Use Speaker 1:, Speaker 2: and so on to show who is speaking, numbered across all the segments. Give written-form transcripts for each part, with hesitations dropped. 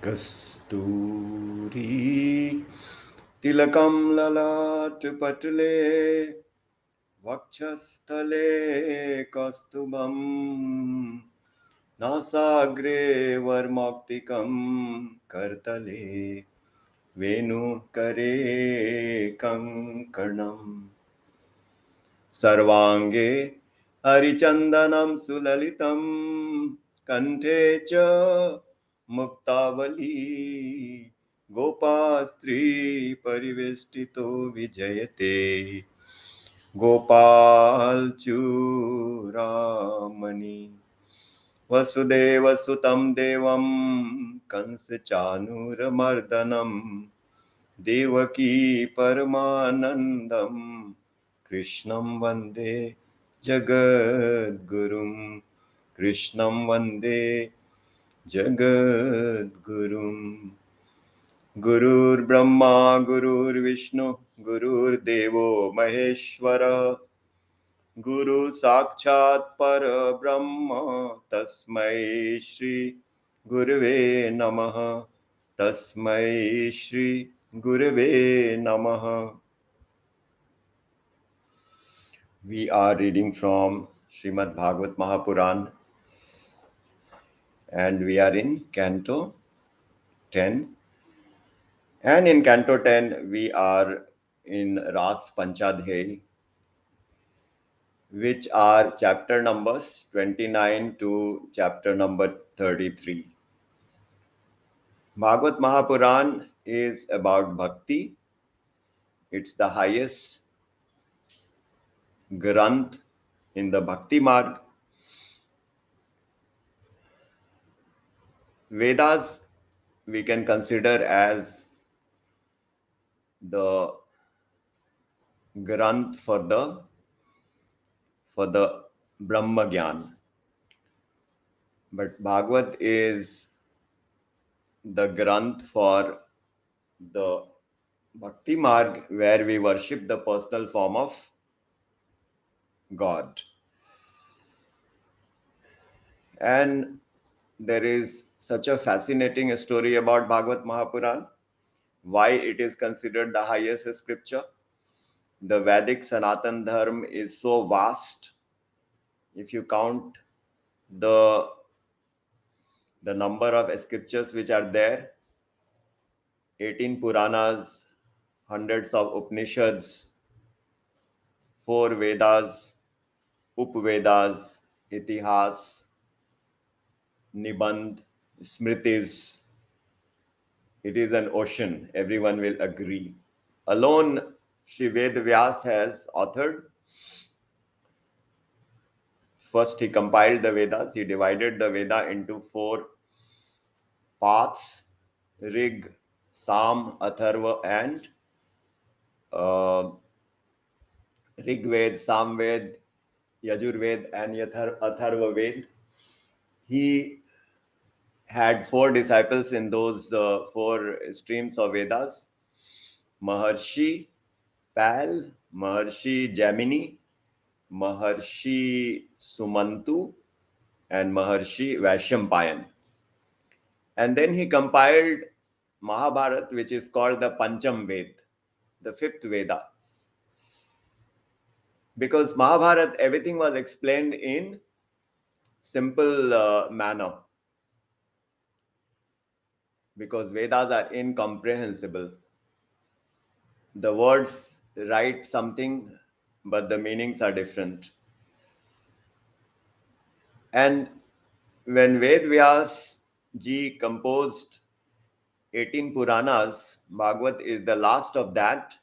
Speaker 1: कस्तूरी तिलकं ललाटपटले वक्षस्थले कौस्तुभं नासाग्रे वर्मौक्तिकं करतले वेणुकरे कङ्कणम् सर्वाङ्गे हरिचन्दनं सुललितं कण्ठे च मुक्तावली गोपास्त्रीपरिवेष्टितो विजयते गोपालचूडामणि वसुदेवसुतं देवं कंसचाणूरमर्दनं देवकी परमानन्दं कृष्णं वन्दे जगद्गुरुं कृष्णं वन्दे जगद्गुरुम् गुरुर्ब्रह्मा गुरुर्विष्णु गुरुर्देवो महेश्वरः गुरु साक्षात् परब्रह्म तस्मै श्री गुरवे नमः तस्मै श्री गुरवे नमः. We are reading from Srimad Bhagavad Mahapuran and we are in Canto 10. And in Canto 10, we are in Ras Panchadhyay, which are chapter numbers 29 to chapter number 33. Bhagavad Mahapuran is about bhakti. It's the highest granth in the Bhakti Marg. Vedas we can consider as the granth for the Brahma Gyan. But Bhagavad is the granth for the Bhakti Marg, where we worship the personal form of God. And there is such a fascinating story about Bhagavad Mahapuran, why it is considered the highest scripture. The Vedic Sanatan Dharma is so vast. If you count the number of scriptures which are there, 18 Puranas, hundreds of Upanishads, 4 Vedas, Upvedas, Itihas, Nibandh, Smritis. It is an ocean, everyone will agree. Alone, Sri Ved Vyas has authored. First, he compiled the Vedas. He divided the Veda into 4 parts: Rig, Sam, Atharva, and uh, Rig Ved, Sam Ved, Yajur Ved, and Atharva Ved. He had 4 disciples in those 4 streams of Vedas: Maharshi Pal, Maharshi Jamini, Maharshi Sumantu, and Maharshi Vaishampayan. And then he compiled Mahabharat, which is called the Pancham Ved, the 5th Veda. Because Mahabharat, everything was explained in simple manner. Because Vedas are incomprehensible. The words write something, but the meanings are different. And when Ved Vyas ji composed 18 Puranas, Bhagavad is the last of that.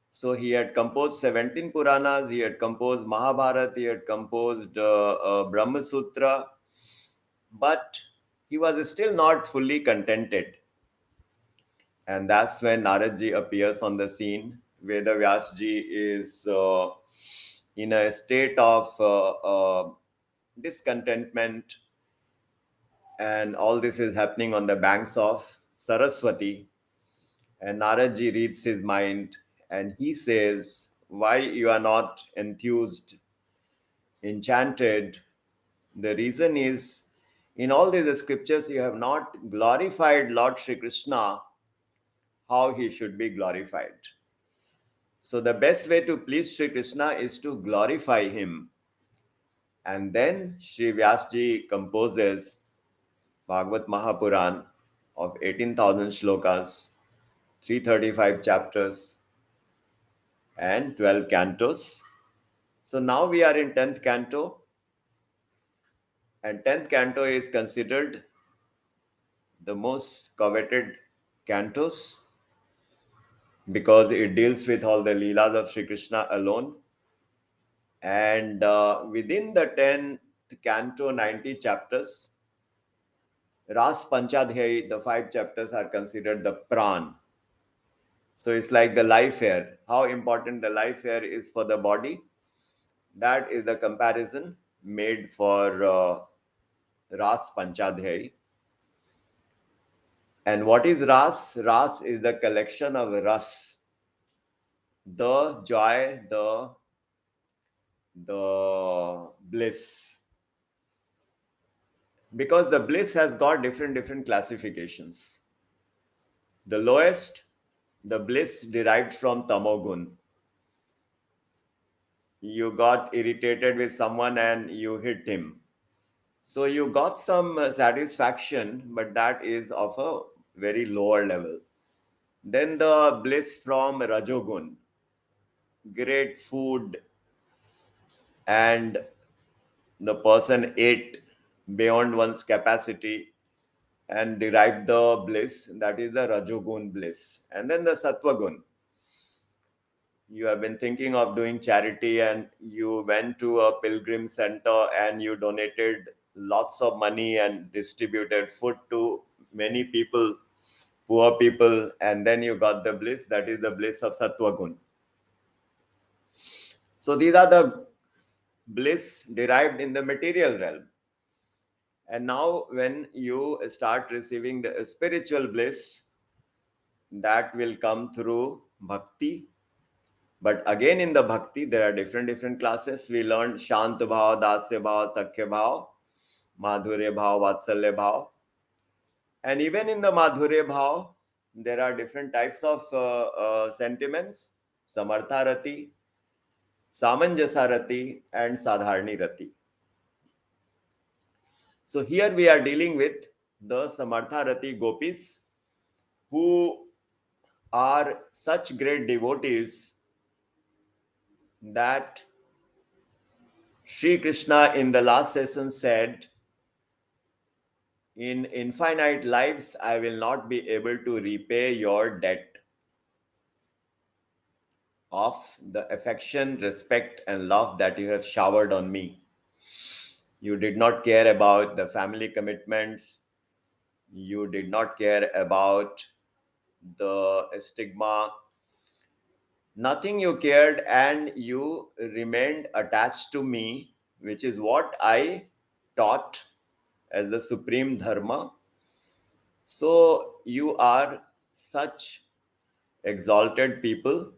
Speaker 1: So he had composed 17 Puranas, he had composed Mahabharata, he had composed Brahma Sutra, but he was still not fully contented. And that's when Narad ji appears on the scene. Veda Vyas ji is in a state of discontentment, and all this is happening on the banks of Saraswati. And Narad ji reads his mind and he says, why you are not enthused, enchanted? The reason is, in all these scriptures, you have not glorified Lord Shri Krishna how he should be glorified. So the best way to please Shri Krishna is to glorify him. And then Shri Vyasji composes Bhagavad Mahapuran of 18,000 shlokas, 335 chapters, and 12 cantos. So now we are in 10th canto, and 10th canto is considered the most coveted cantos because it deals with all the Leelas of Sri Krishna alone. And within the 10th canto, 90 chapters, Ras Panchadhyayi, the 5 chapters are considered the Pran. So it's like the life air. How important the life air is for the body, that is the comparison made for Ras Panchadhyayi. And what is Ras? Ras is the collection of Ras, the joy, the bliss. Because the bliss has got different classifications. The lowest, the bliss derived from tamogun. You got irritated with someone and you hit him. So you got some satisfaction, but that is of a very lower level. Then the bliss from Rajogun, great food, and the person ate beyond one's capacity and derived the bliss, that is the Rajogun bliss. And then the Sattvagun, you have been thinking of doing charity and you went to a pilgrim center and you donated lots of money and distributed food to many people, poor people, and then you got the bliss, that is the bliss of Sattvagun. So these are the bliss derived in the material realm. And now when you start receiving the spiritual bliss, that will come through bhakti. But again, in the bhakti, there are different classes. We learned Shant Bhav, Dasya Bhav, Sakhya Bhav, Madhurya Bhav, Vatsalya Bhav. And even in the Madhurya Bhav, there are different types of sentiments: Samartha Rati, Samanjasa Rati, and Sadharani Rati. So here we are dealing with the Samartha Rati gopis, who are such great devotees that Sri Krishna in the last session said, in infinite lives, I will not be able to repay your debt of the affection, respect, and love that you have showered on me. You did not care about the family commitments. You did not care about the stigma. Nothing you cared, and you remained attached to me, which is what I taught as the supreme dharma. So you are such exalted people,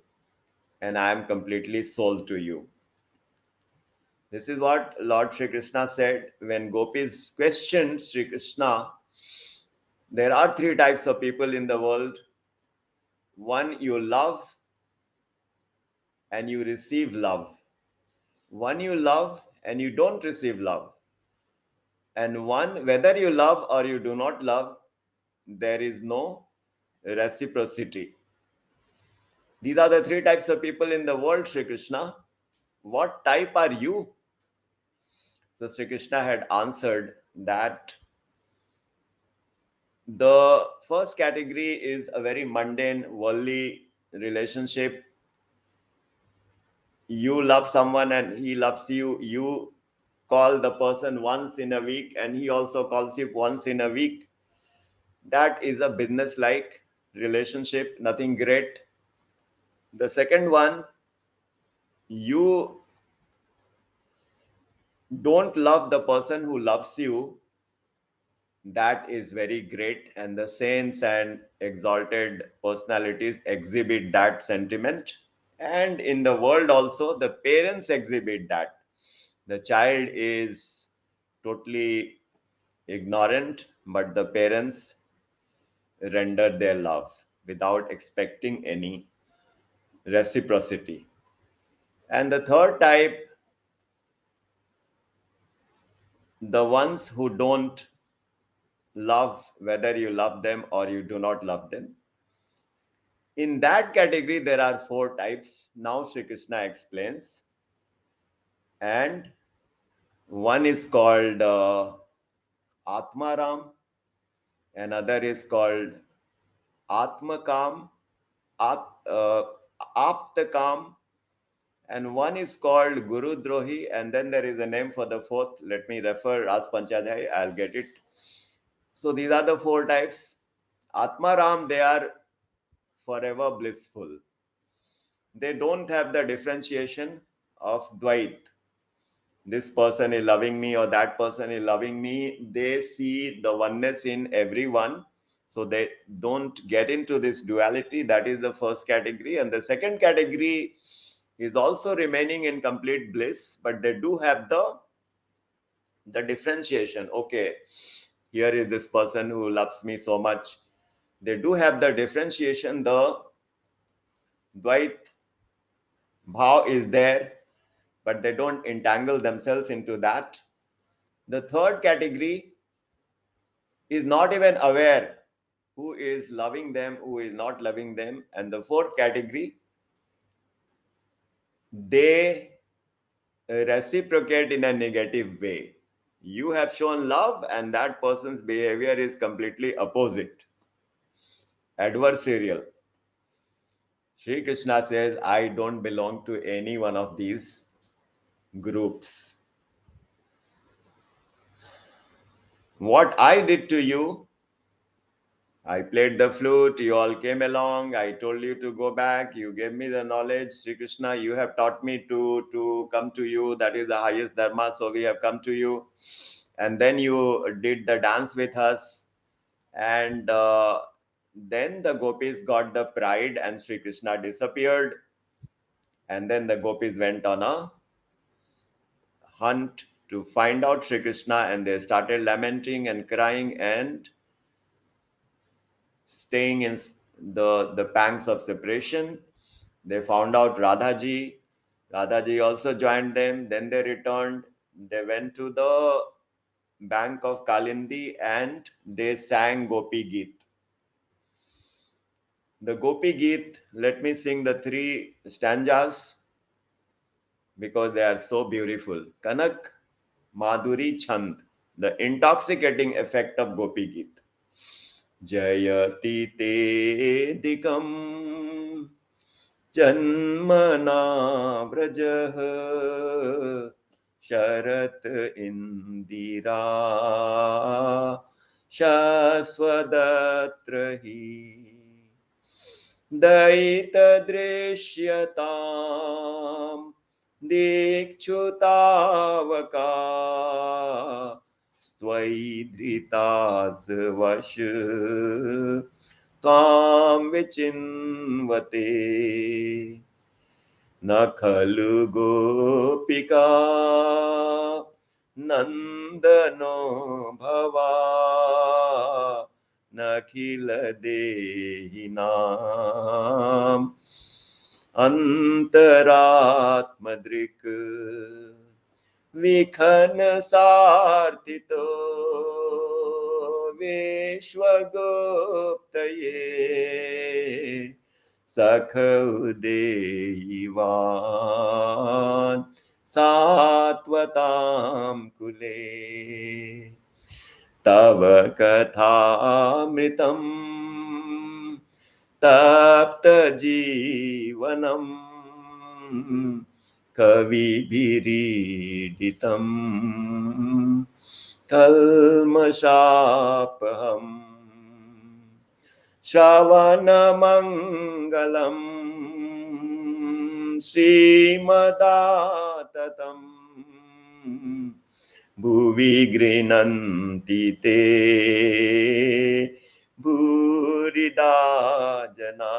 Speaker 1: and I am completely sold to you. This is what Lord Shri Krishna said when gopis questioned Shri Krishna. There are 3 types of people in the world. One, you love and you receive love. One, you love and you don't receive love. And one, whether you love or you do not love, there is no reciprocity. These are the 3 types of people in the world, Shri Krishna. What type are you? So Sri Krishna had answered that the first category is a very mundane, worldly relationship. You love someone and he loves you. You call the person once in a week and he also calls you once in a week. That is a business-like relationship, nothing great. The second one, you don't love the person who loves you. That is very great, and the saints and exalted personalities exhibit that sentiment. And in the world also, the parents exhibit that. The child is totally ignorant, but the parents render their love without expecting any reciprocity. And the third type, the ones who don't love, whether you love them or you do not love them. In that category, there are four types. Now, Sri Krishna explains. And one is called Atmaram, another is called Atmakam, At, uh, Aptakam, and one is called Guru Drohi, and then there is a name for the fourth. Let me refer Ras Panchadhyay, I'll get it. So these are the four types. Atmaram, they are forever blissful. They don't have the differentiation of Dvait. This person is loving me or that person is loving me. They see the oneness in everyone. So they don't get into this duality. That is the first category. And the second category is also remaining in complete bliss, but they do have the differentiation. Okay, here is this person who loves me so much. They do have the differentiation. The Dvait bhav is there, but they don't entangle themselves into that. The third category is not even aware who is loving them, who is not loving them. And the fourth category, they reciprocate in a negative way. You have shown love, and that person's behavior is completely opposite, adversarial. Sri Krishna says, I don't belong to any one of these groups. What I did to you, I played the flute, you all came along, I told you to go back, you gave me the knowledge. Sri Krishna, you have taught me to come to you. That is the highest dharma, so we have come to you. And then you did the dance with us. And then the gopis got the pride and Sri Krishna disappeared. And then the gopis went on a hunt to find out Sri Krishna, and they started lamenting and crying and staying in the pangs of separation. They found out Radhaji. Radhaji also joined them. Then they returned. They went to the bank of Kalindi and they sang Gopi Geet. The Gopi Geet, let me sing the three stanzas because they are so beautiful. Kanak, Madhuri, Chand, the intoxicating effect of Gopi Geet. Jayati te dikam जन्मना व्रजः शरत इंदिरा शश्वदत्र हि दयित दृश्यतां दीक्षुतावका स्त्वयि धृतास वश त्वां विचिन्वते न खलु गोपिका नन्दनो भवा नखिल देहिनां अन्तरात्मदृक् विखन सार्थितो विश्वगुप्तये सखौदेयिवान् सात्वतां कुले तव कथामृतं तप्तजीवनम् कविभिरीडितं कल्मषापहम् श्रवणमङ्गलं श्रीमदाततं भुवि गृह्णन्ति ते भूरिदा जना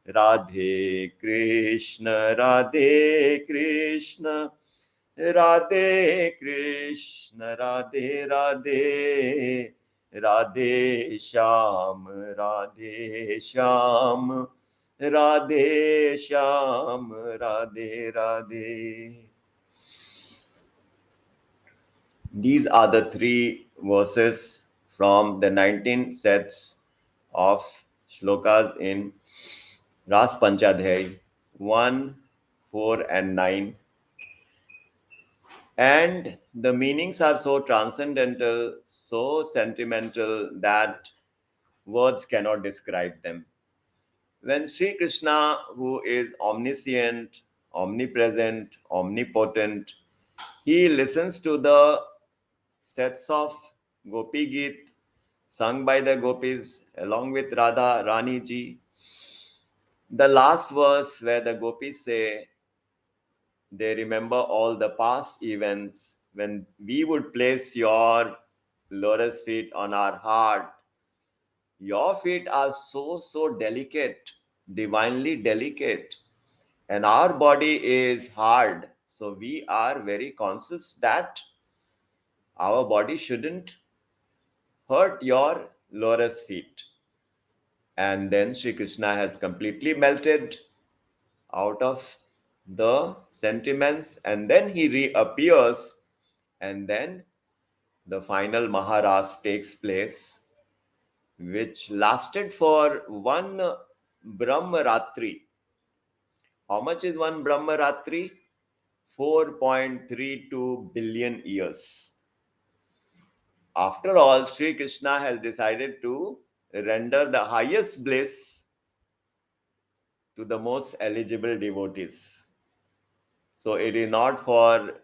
Speaker 1: Radhe Krishna Radhe Krishna, Radhe Radhe, Radhe Shyam, Radhe Shyam, Radhe Shyam, Radhe Radhe. These are the three verses from the 19 sets of shlokas in Ras Panchadhyay 1, 4, and 9. And the meanings are so transcendental, so sentimental that words cannot describe them. When Sri Krishna, who is omniscient, omnipresent, omnipotent, he listens to the sets of Gopi Geet sung by the gopis along with Radha Rani ji. The last verse where the gopis say they remember all the past events when we would place your lotus feet on our heart. Your feet are so delicate, divinely delicate, and our body is hard. So we are very conscious that our body shouldn't hurt your lotus feet. And then Sri Krishna has completely melted out of the sentiments, and then he reappears, and then the final Maharas takes place, which lasted for one Brahmaratri. How much is one Brahmaratri? 4.32 billion years. After all, Sri Krishna has decided to render the highest bliss to the most eligible devotees. So it is not for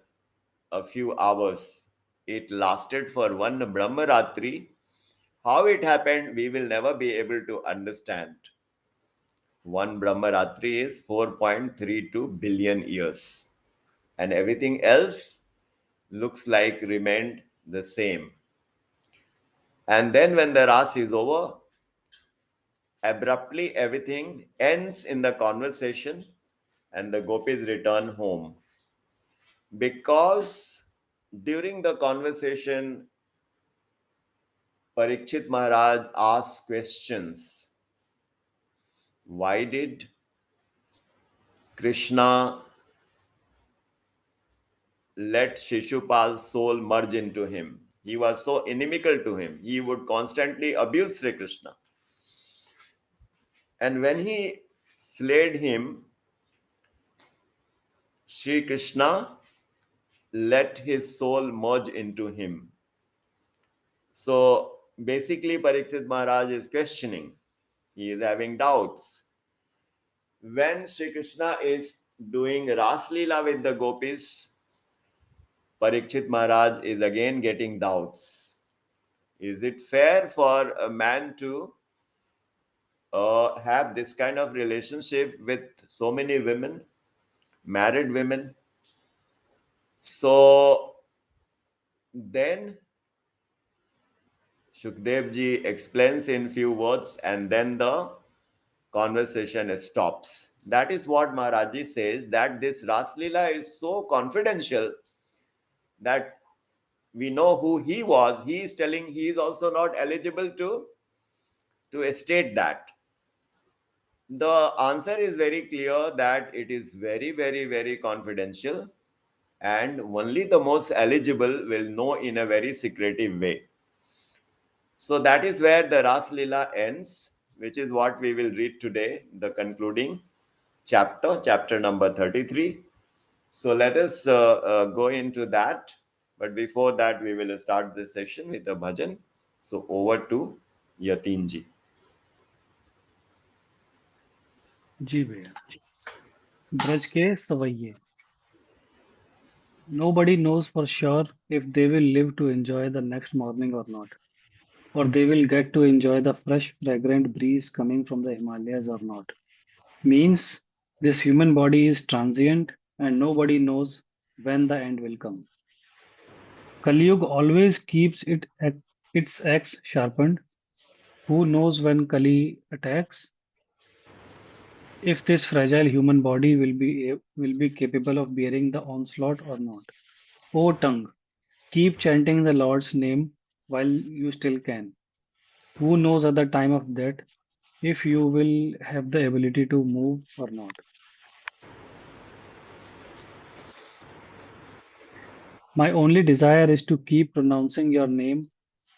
Speaker 1: a few hours. It lasted for one Brahmaratri. How it happened, we will never be able to understand. One Brahmaratri is 4.32 billion years, and everything else looks like remained the same. And then when the Ras is over, abruptly everything ends in the conversation and the gopis return home. Because during the conversation, Parikshit Maharaj asks questions. Why did Krishna let Shishupal's soul merge into him? He was so inimical to him. He would constantly abuse Sri Krishna. And when he slayed him, Sri Krishna let his soul merge into him. So basically, Parikshit Maharaj is questioning. He is having doubts. When Sri Krishna is doing Ras Leela with the gopis, Parikshit Maharaj is again getting doubts. Is it fair for a man to have this kind of relationship with so many women, married women? So then Shukdev ji explains in few words, and then the conversation stops. That is what Maharaji says, that this Ras Leela is so confidential that we know who he was. He is telling he is also not eligible to state that. The answer is very clear that it is very confidential, and only the most eligible will know in a very secretive way. So that is where the Ras Leela ends, which is what we will read today, the concluding chapter number 33. So let us go into that. But before that, we will start this session with a bhajan. So over to Yatin ji.
Speaker 2: जी भैया। ब्रज के सवैये। Nobody knows for sure if they will live to enjoy the next morning or not, or they will get to enjoy the fresh, fragrant breeze coming from the Himalayas or not. Means this human body is transient and nobody knows when the end will come. Kali Yuga always keeps its axe sharpened. Who knows when Kali attacks? if this fragile human body will be capable of bearing the onslaught or not. O tongue, keep chanting the Lord's name while you still can. Who knows at the time of death if you will have the ability to move or not? My only desire is to keep pronouncing your name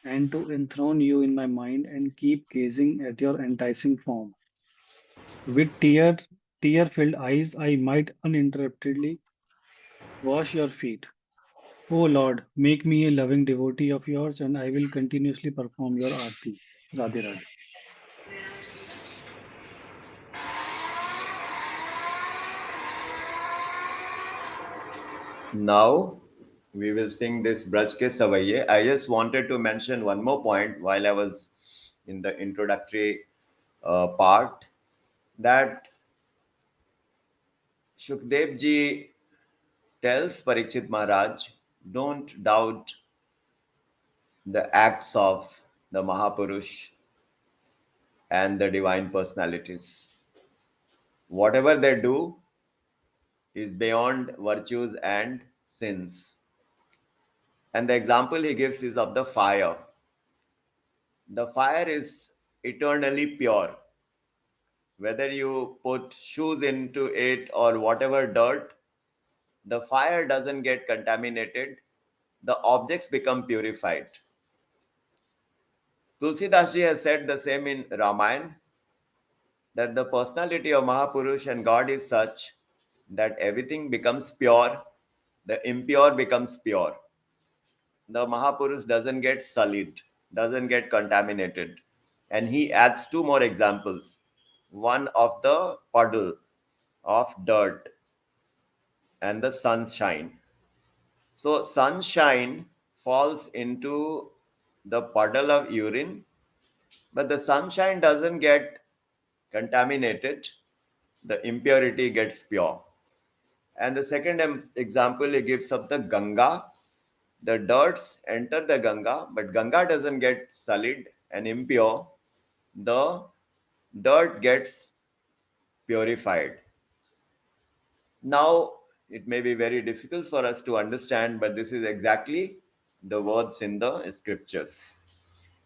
Speaker 2: and to enthrone you in my mind and keep gazing at your enticing form. With tear-filled eyes, I might uninterruptedly wash your feet. O Lord, make me a loving devotee of yours, and I will continuously perform your aarti. Radhe Radhe.
Speaker 1: Now we will sing this Braj Ke Savaiye. I just wanted to mention one more point while I was in the introductory part, that Shukdev ji tells Parikshit Maharaj, don't doubt the acts of the Mahapurush and the divine personalities. Whatever they do is beyond virtues and sins. And the example he gives is of the fire. The fire is eternally pure. Whether you put shoes into it or whatever dirt, the fire doesn't get contaminated. The objects become purified. Tulsidas ji has said the same in Ramayana, that the personality of Mahapurush and God is such that everything becomes pure, the impure becomes pure. The Mahapurush doesn't get sullied, doesn't get contaminated. And he adds two more examples. One of the puddle of dirt and the sunshine. So, sunshine falls into the puddle of urine, but the sunshine doesn't get contaminated, the impurity gets pure. And the second example he gives of the Ganga. The dirts enter the Ganga, but Ganga doesn't get sullied and impure. The dirt gets purified. Now, it may be very difficult for us to understand, but this is exactly the words in the scriptures.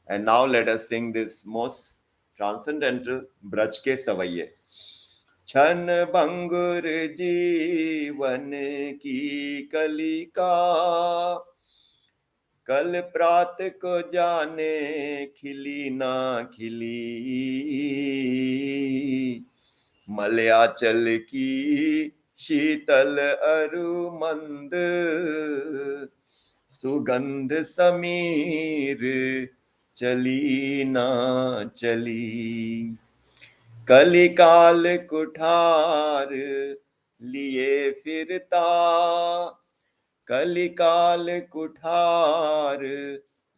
Speaker 1: And now let us sing this most transcendental Braj Ke Savaiye. छन भंगुर जीवन की कलिका, कल प्रात को जाने खिली ना खिली, मलयाचल की शीतल अरुमंद, सुगंध समीर चली ना चली, कलिकाल कुठार लिए फिरता, कलिकाल कुठार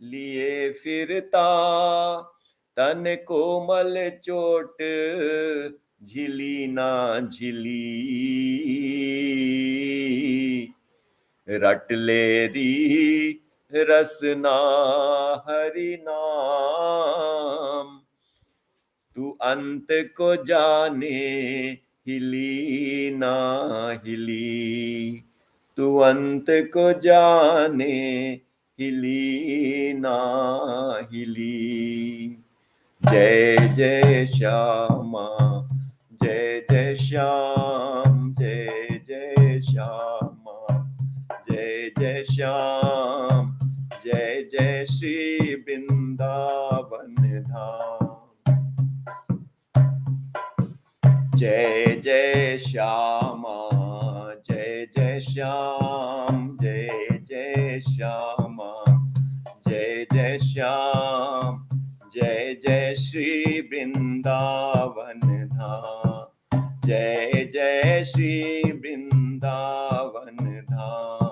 Speaker 1: लिए फिरता, तन कोमल चोट झिली ना झिली, रट लेरी रसना हरि नाम, तू अंत को जाने हिली ना हिली, तू अंत को जाने हिली ना हिली। जय जय श्यामा, जय जय श्याम, जय जय श्यामा, जय जय श्याम, जय जय श्री वृंदावन धाम। जय जय श्यामा, जय जय श्याम, जय जय श्यामा, जय जय श्याम, जय जय श्री वृंदावन धाम, जय जय श्री वृंदावन धाम।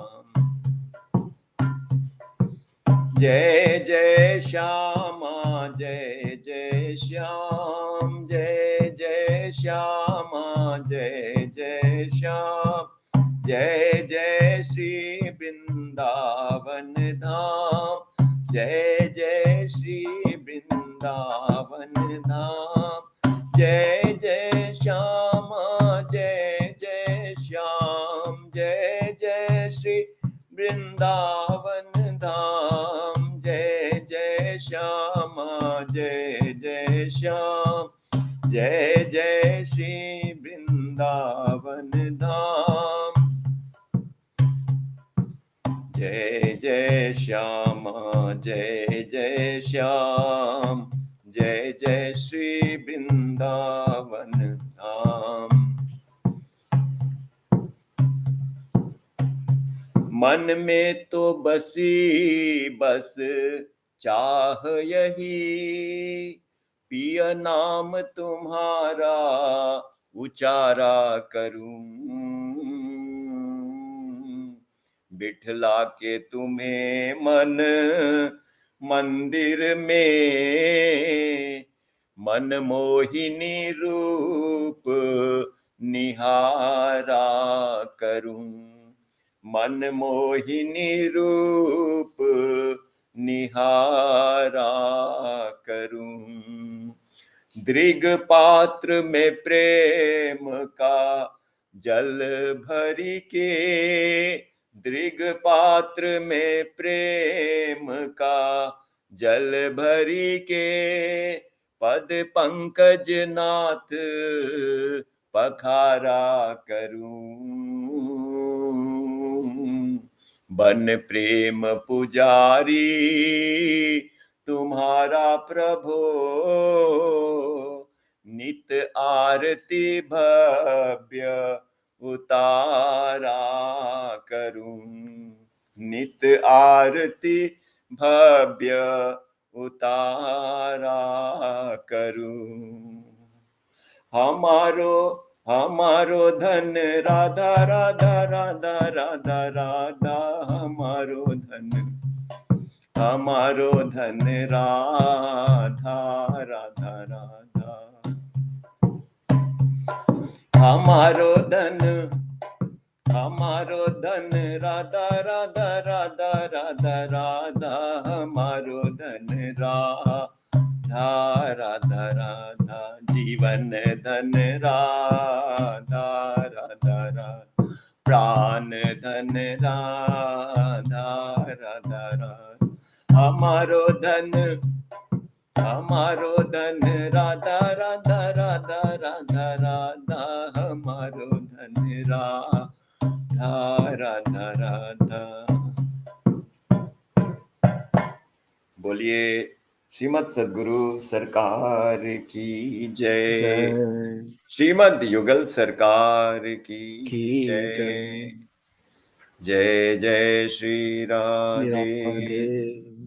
Speaker 1: जय जय श्यामा, जय जय श्याम, जय जय श्यामा, जय जय श्याम, जय जय श्री वृंदावन धाम, जय जय श्री वृंदावन धाम, जय जय श्याम, श्याम, जय जय श्री वृंदावन धाम, जय जय श्यामा, जय जय श्याम, जय जय श्री वृंदावन धाम, जय जय श्यामा, जय जय श्याम, जय जय श्री वृंदावन धाम। मन में तो बसी बस चाह यही, पिय नाम तुम्हारा उचारा करूं, बिठला के तुम्हें मन मंदिर में, मन मोहिनी रूप निहारा करूं, मन मोहिनी रूप निहारा करूं, दृग पात्र में प्रेम का जल भरी के, दृग पात्र में प्रेम का जल भरी के, पद पंकज नाथ पखारा करूं, बन प्रेम पुजारी तुम्हारा प्रभो, नित आरती भव्य उतारा करूं, नित आरती भव्य उतारा करूं। हमारो हमारो धन राधा राधा राधा राधा राधा, हमारो धन राधा राधा राधा, हमारो धन राधा राधा राधा राधा राधा, हमारो धन राधा राधा राधा, जीवन धन राधा राधा राधा, प्राण धन राधा राधा राधा, हमारो धन राधा राधा राधा राधा राधा, हमारो धन राधा राधा राधा। बोलिए श्रीमद सद्गुरु सरकार की जय,
Speaker 2: जय
Speaker 1: श्रीमद युगल सरकार की
Speaker 2: की
Speaker 1: जय,
Speaker 2: जय।
Speaker 1: जय जय श्री राधे,
Speaker 2: राधे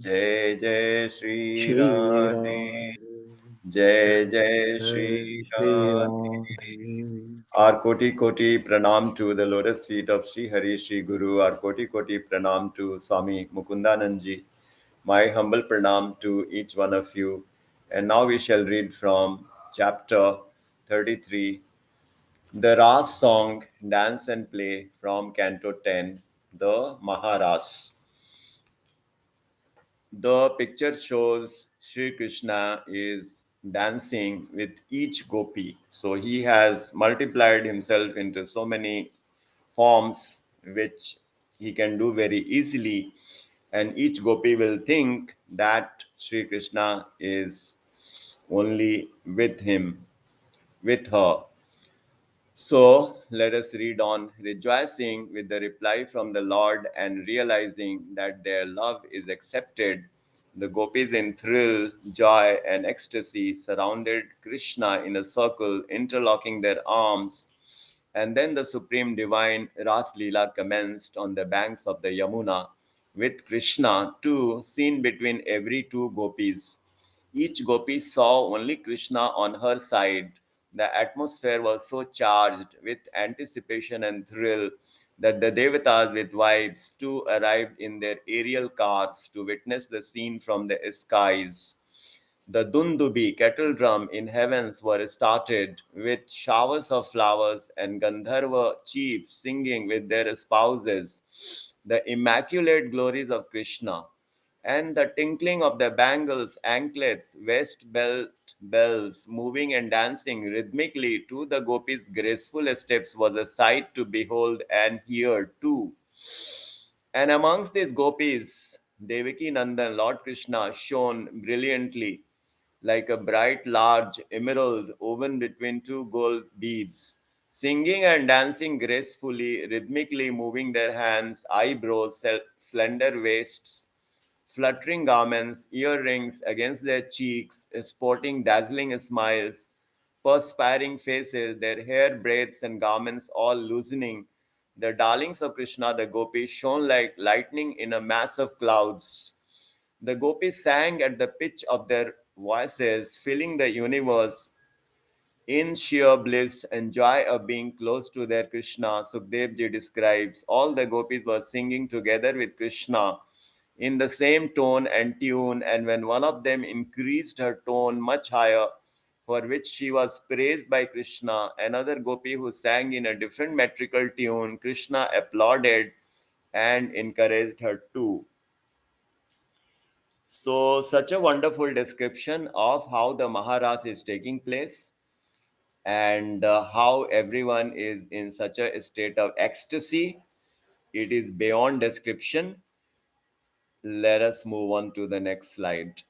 Speaker 1: जय जय श्री
Speaker 2: श्री
Speaker 1: राधे,
Speaker 2: राधे,
Speaker 1: जय
Speaker 2: जय
Speaker 1: जय श्री
Speaker 2: जय Shri
Speaker 1: Radhe.
Speaker 2: Radhe.
Speaker 1: Our koti koti pranam to the lotus feet of Sri Hari Sri Guru. Our koti koti pranam to Swami Mukundanand ji. My humble pranam to each one of you. And now we shall read from chapter 33, the Ras song, dance and play from Canto 10, the Maharas. The picture shows Sri Krishna is dancing with each gopi. So he has multiplied himself into so many forms which he can do very easily. And each gopi will think that Sri Krishna is only with him, with her. So let us read on, rejoicing with the reply from the Lord and realizing that their love is accepted. The gopis in thrill, joy, and ecstasy surrounded Krishna in a circle, interlocking their arms. And then the supreme divine Ras Leela commenced on the banks of the Yamuna, with Krishna too seen between every two gopis. Each gopi saw only Krishna on her side. The atmosphere was so charged with anticipation and thrill that the devatas with wives too arrived in their aerial cars to witness the scene from the skies. The Dundubi kettle drum in heavens were started with showers of flowers and Gandharva chiefs singing with their spouses the immaculate glories of Krishna. and the tinkling of the bangles, anklets, waist belt bells moving and dancing rhythmically to the gopis' graceful steps was a sight to behold and hear too. And amongst these gopis, Devaki Nandan, Lord Krishna, shone brilliantly like a bright, large emerald woven between two gold beads, singing and dancing gracefully, rhythmically moving their hands, eyebrows, slender waists, fluttering garments, earrings against their cheeks, sporting dazzling smiles, perspiring faces, their hair, braids, and garments all loosening. The darlings of Krishna, the gopis, shone like lightning in a mass of clouds. The gopis sang at the pitch of their voices, filling the universe in sheer bliss and joy of being close to their Krishna. Sukdev ji describes all the gopis were singing together with Krishna in the same tone and tune, and when one of them increased her tone much higher, for which she was praised by Krishna, another gopi who sang in a different metrical tune, Krishna applauded and encouraged her too. So, such a wonderful description of how the Maharas is taking place and how everyone is in such a state of ecstasy. It is beyond description. Let us move on to the next slide.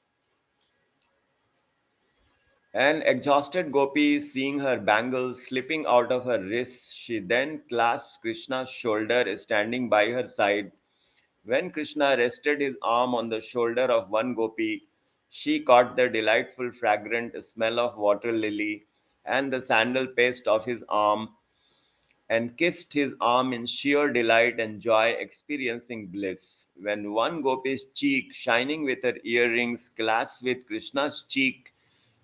Speaker 1: An exhausted Gopi, seeing her bangles slipping out of her wrists, she then clasped Krishna's shoulder, standing by her side. When Krishna rested his arm on the shoulder of one Gopi, she caught the delightful fragrant smell of water lily and the sandal paste of his arm and kissed his arm in sheer delight and joy, experiencing bliss. When one Gopi's cheek, shining with her earrings, clasped with Krishna's cheek,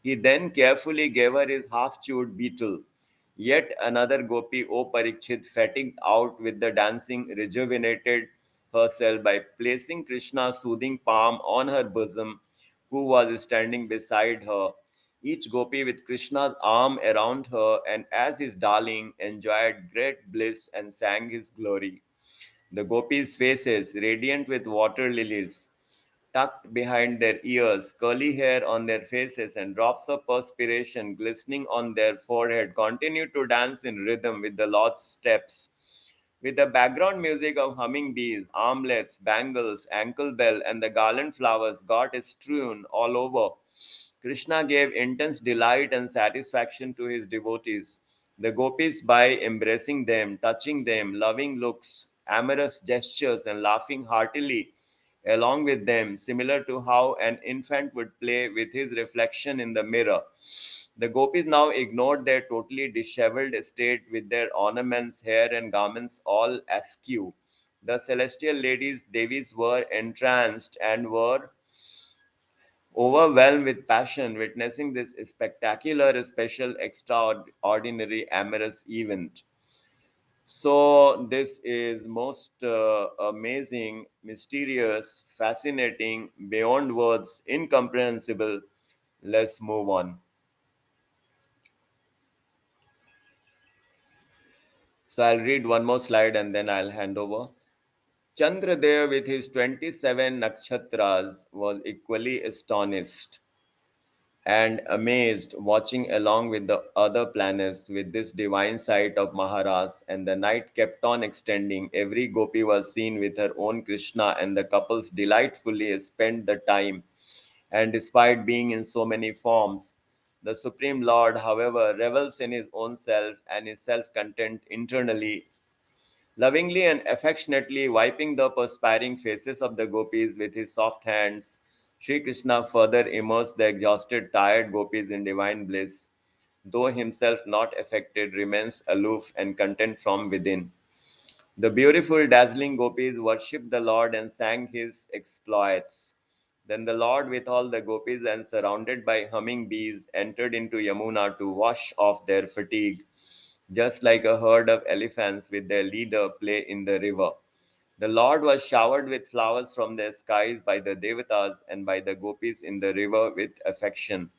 Speaker 1: he then carefully gave her his half chewed beetle. Yet another Gopi, O Parikshit, fatigued out with the dancing, rejuvenated herself by placing Krishna's soothing palm on her bosom, who was standing beside her. Each Gopi with Krishna's arm around her and as his darling enjoyed great bliss and sang his glory. The gopis' faces, radiant with water lilies, tucked behind their ears, curly hair on their faces, and drops of perspiration glistening on their forehead, continued to dance in rhythm with the Lord's steps. With the background music of humming bees, armlets, bangles, ankle bell, and the garland flowers got strewn all over, Krishna gave intense delight and satisfaction to his devotees. The gopis, by embracing them, touching them, loving looks, amorous gestures, and laughing heartily along with them, similar to how an infant would play with his reflection in the mirror. The gopis now ignored their totally disheveled state with their ornaments, hair, and garments all askew. The celestial ladies, Devis, were entranced and were overwhelmed with passion witnessing this spectacular, special, extraordinary, amorous event. So, this is most amazing, mysterious, fascinating, beyond words, incomprehensible. Let's move on. So, I'll read one more slide and then I'll hand over. Chandradev, with his 27 nakshatras, was equally astonished and amazed watching along with the other planets with this divine sight of Maharas, and the night kept on extending. Every gopi was seen with her own Krishna, and the couples delightfully spent the time. And despite being in so many forms, the Supreme Lord, however, revels in his own self and is self content internally. Lovingly and affectionately wiping the perspiring faces of the gopis with his soft hands, Sri Krishna further immersed the exhausted, tired gopis in divine bliss, though himself not affected, remains aloof and content from within. The beautiful, dazzling gopis worshipped the Lord and sang his exploits. Then the Lord, with all the gopis and surrounded by humming bees, entered into Yamuna to wash off their fatigue, just like a herd of elephants with their leader play in the river. The Lord was showered with flowers from the skies by the Devatas and by the gopis in the river with affection.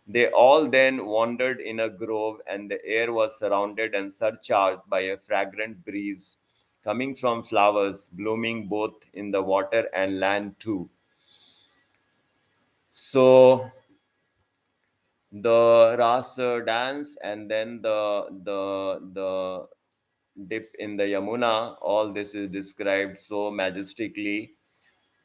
Speaker 1: They all then wandered in a grove, and the air was surrounded and surcharged by a fragrant breeze coming from flowers blooming both in the water and land too. So the ras dance, and then the dip in the Yamuna, all this is described so majestically.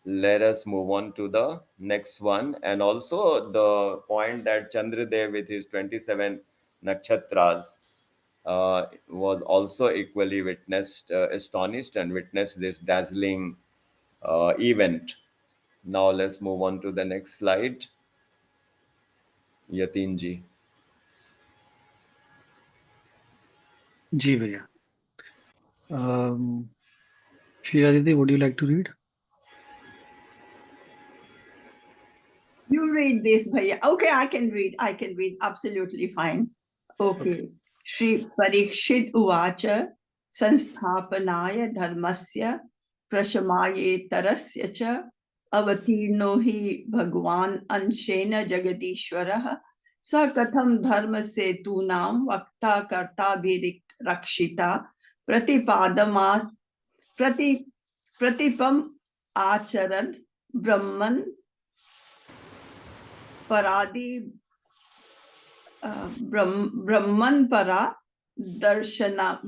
Speaker 1: Let us move on to the next one. And also the point that Chandradev with his 27 nakshatras was also equally witnessed, astonished and witnessed this dazzling event. Now let's move on to the next slide. Yatinji.
Speaker 2: जी भैया। um, Shreya Didi, would you like to read?
Speaker 3: You read this, Bhaiya. Okay, I can read. I can read. Absolutely fine.
Speaker 2: Okay.
Speaker 3: Okay. Shri Parikshit Uvacha Sansthapanaya Dharmasya Prashamaye Tarasya Cha Avatirno hi Bhagwan Anshena Jagadishwarah Sa Katham Dharma Setunam Vakta Karta Rakshita Pratipadama Pratipam Acharad Brahman Paradi Brahman Para Darshanam.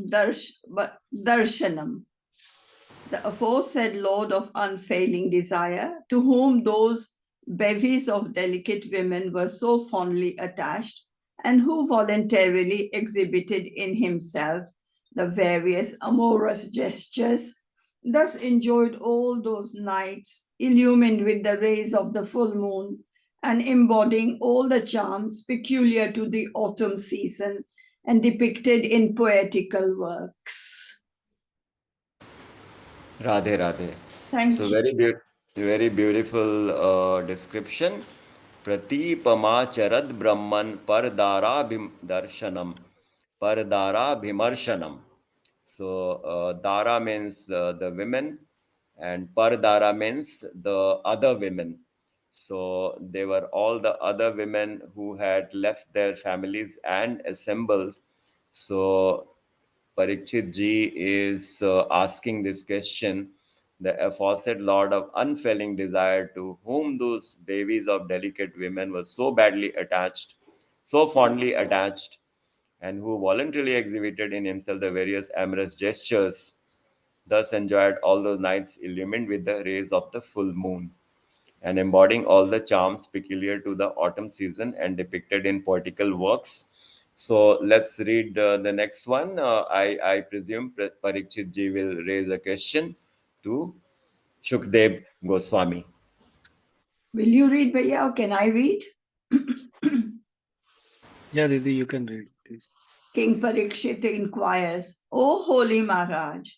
Speaker 3: The aforesaid Lord of unfailing desire, to whom those bevies of delicate women were so fondly attached, and who voluntarily exhibited in himself the various amorous gestures, thus enjoyed all those nights illumined with the rays of the full moon, and embodying all the charms peculiar to the autumn season and depicted in poetical works.
Speaker 1: Radhe Radhe.
Speaker 3: Thank
Speaker 1: So
Speaker 3: you.
Speaker 1: very beautiful description. Pratipama charad Brahman pardara bhim darshanam. Pardara bhimarshanam. So Dara means the women, and Pardara means the other women. So they were all the other women who had left their families and assembled. So Parikshit ji is asking this question: the aforesaid Lord of unfailing desire, to whom those babies of delicate women were so badly attached, so fondly attached, and who voluntarily exhibited in himself the various amorous gestures, thus enjoyed all those nights illumined with the rays of the full moon, and embodying all the charms peculiar to the autumn season and depicted in poetical works. So let's read the next one. I presume Parikshit ji will raise a question to Shukdev Goswami.
Speaker 3: Will you read, Bhaiya, or can I read?
Speaker 2: Yeah, Didi, you can read, please.
Speaker 3: King Parikshit inquires, O holy Maharaj,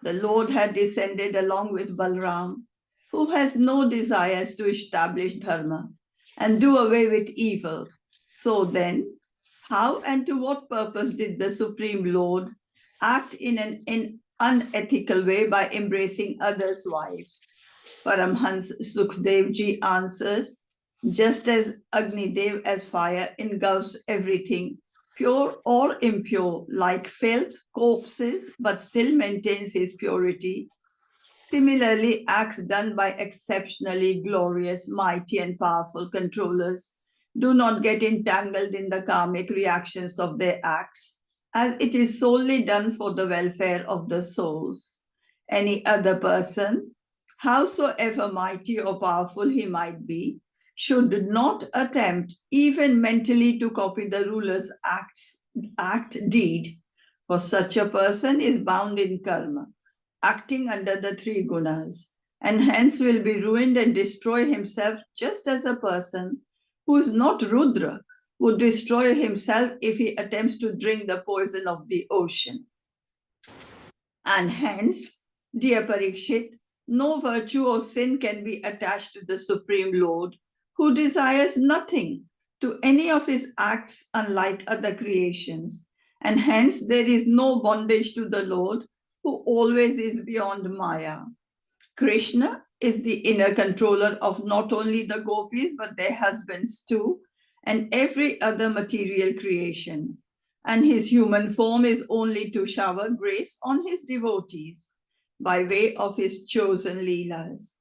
Speaker 3: the Lord had descended along with Balram, who has no desires to establish dharma and do away with evil. So then, how and to what purpose did the Supreme Lord act in an unethical way by embracing others' wives? Paramhans Sukhdev ji answers, just as Agni Dev as fire engulfs everything, pure or impure, like filth, corpses, but still maintains his purity. Similarly, acts done by exceptionally glorious, mighty, and powerful controllers do not get entangled in the karmic reactions of their acts, as it is solely done for the welfare of the souls. Any other person, howsoever mighty or powerful he might be, should not attempt even mentally to copy the ruler's deed, for such a person is bound in karma, acting under the three gunas, and hence will be ruined and destroy himself, just as a person who is not Rudra would destroy himself if he attempts to drink the poison of the ocean. And hence, dear Parikshit, no virtue or sin can be attached to the Supreme Lord, who desires nothing to any of his acts unlike other creations. And hence, there is no bondage to the Lord, who always is beyond Maya. Krishna is the inner controller of not only the gopis, but their husbands too, and every other material creation. And his human form is only to shower grace on his devotees by way of his chosen Leelas.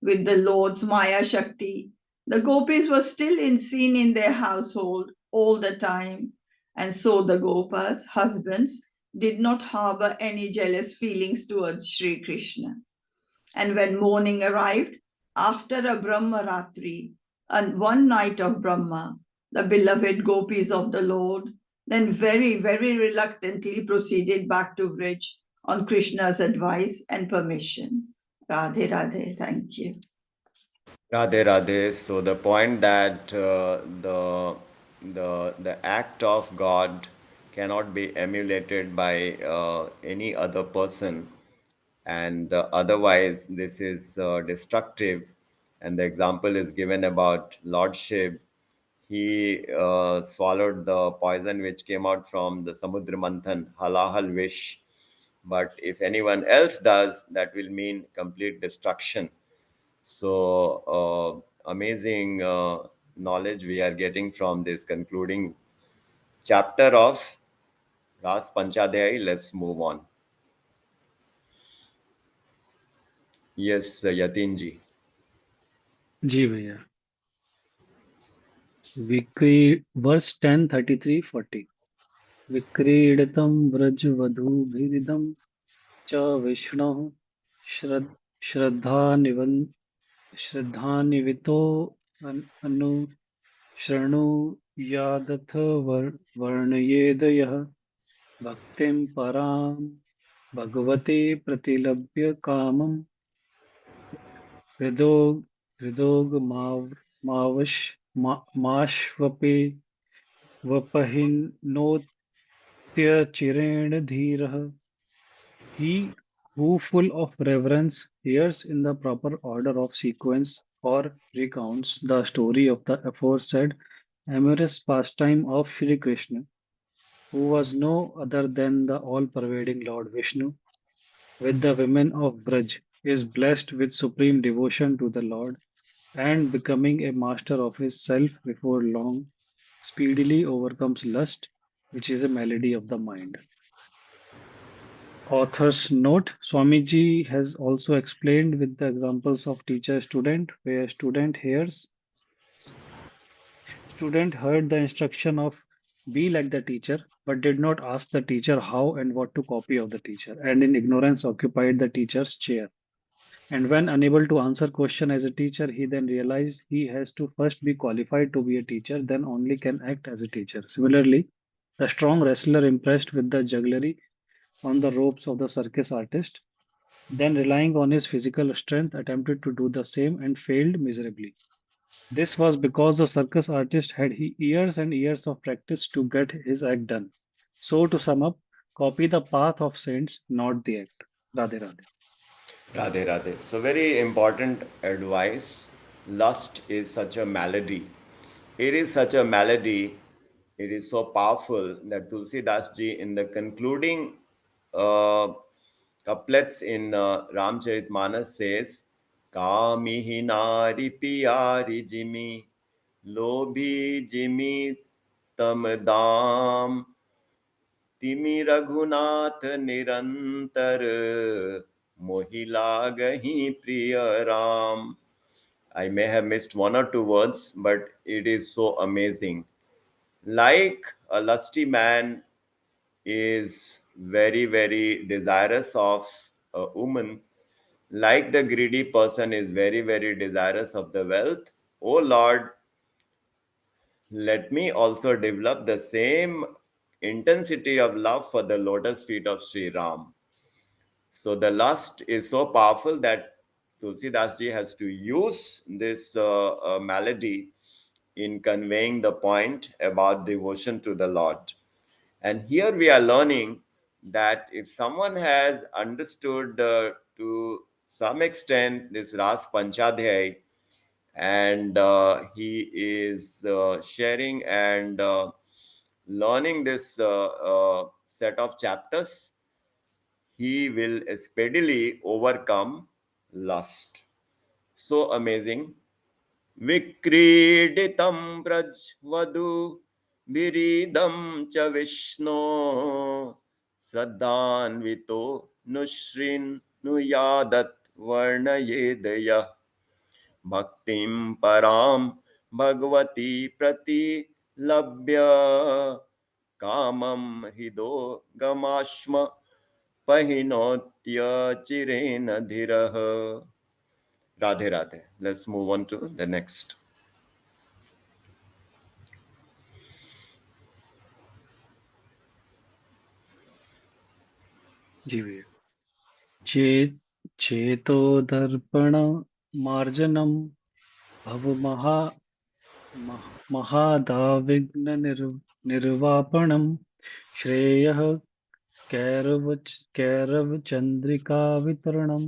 Speaker 3: With the Lord's Maya Shakti, The gopis were still seen in their household all the time, and so the gopas, husbands, did not harbor any jealous feelings towards Sri Krishna. And when morning arrived, after a Brahma Ratri, and one night of Brahma, the beloved gopis of the Lord then very, very reluctantly proceeded back to Vrij on Krishna's advice and permission. Radhe Radhe, thank you.
Speaker 1: Radhe Radhe. So the point that the act of God cannot be emulated by any other person, and otherwise this is destructive. And the example is given about Lord Shiv. He swallowed the poison which came out from the Samudra Manthan, halahal wish. But if anyone else does, that will mean complete destruction. So, amazing knowledge we are getting from this concluding chapter of Ras Panchadhyay. Let's move on. Yes, Yatinji.
Speaker 2: जी भैया। verse 10, 33, 40. विक्रीडितं व्रजवधूभिरिदं च विष्णोः श्रद् श्रद्धान्वितं श्रद्धान्वितो अनु शृणुयादथ वर्णयेद यः भक्तिं परां भगवते प्रतिलभ्य कामं हृदो हृदोगमावश माश्वपे वपहिनोत्यचिरेण धीरः. He who, full of reverence, hears in the proper order of sequence or recounts the story of the aforesaid amorous pastime of Sri Krishna, who was no other than the all-pervading Lord Vishnu, with the women of Braj, is blessed with supreme devotion to the Lord, and becoming a master of his self before long, speedily overcomes lust, which is a malady of the mind. Author's note: Swamiji has also explained with the examples of teacher-student, where student heard the instruction of be like the teacher, but did not ask the teacher how and what to copy of the teacher, and in ignorance occupied the teacher's chair. And when unable to answer question as a teacher, he then realized he has to first be qualified to be a teacher, then only can act as a teacher. Similarly, the strong wrestler impressed with the jugglery on the ropes of the circus artist, then relying on his physical strength, attempted to do the same and failed miserably. This was because the circus artist had years and years of practice to get his act done. So, to sum up, copy the path of saints, not the act. Radhe Radhe.
Speaker 1: Radhe Radhe. So, very important advice. Lust is such a malady. It is such a malady. It is so powerful that Tulsi Das ji, in the concluding uh, couplets in Ramcharitmanas, says, Kamihi nari piyari jimi, lobhi jimi tam dam, तिमि रघुनाथ निरंतर मोहि लागहि प्रिय Ram. I may have missed one or two words, but it is so amazing. Like a lusty man is very, very desirous of a woman, like the greedy person is very, very desirous of the wealth. Oh Lord, let me also develop the same intensity of love for the lotus feet of Sri Ram. So the lust is so powerful that Tulsidas ji has to use this malady in conveying the point about devotion to the Lord. And here we are learning that if someone has understood to some extent this Ras Panchadhyay, and he is sharing and learning this set of chapters, he will speedily overcome lust. So amazing. Vikriditam brajvadu viridam cha Vishno Sraddhanvito nushrin nuyadat varnayedaya भक्तिं परां भगवती प्रतिलभ्य कामं हृदो गमाश्म पहिनोत्यचिरेण धीरः. Radhe Radhe. Let's move on to the next.
Speaker 2: जी भैया। चे चेतो दर्पण मार्जनम भव महादाविघ्न निर्वापणम श्रेयः कैरवचन्द्रिका वितरणम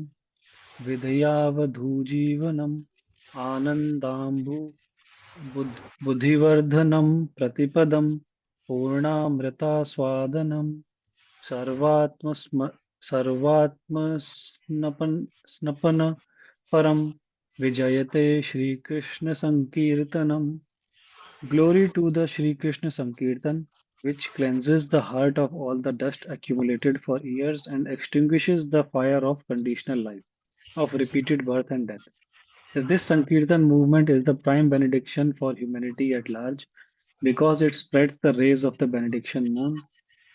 Speaker 2: विधयावधूजीवनम आनन्दाम्बु बुद्धिवर्धनं प्रतिपदं पूर्णामृतास्वादनं सर्वात्मस्नपन परं विजयते श्रीकृष्णसङ्कीर्तनम्. Glory to the Sri Krishna Sankirtan, which cleanses the heart of all the dust accumulated for years and extinguishes the fire of conditional life, of repeated birth and death. As this Sankirtan movement is the prime benediction for humanity at large, because it spreads the rays of the benediction moon.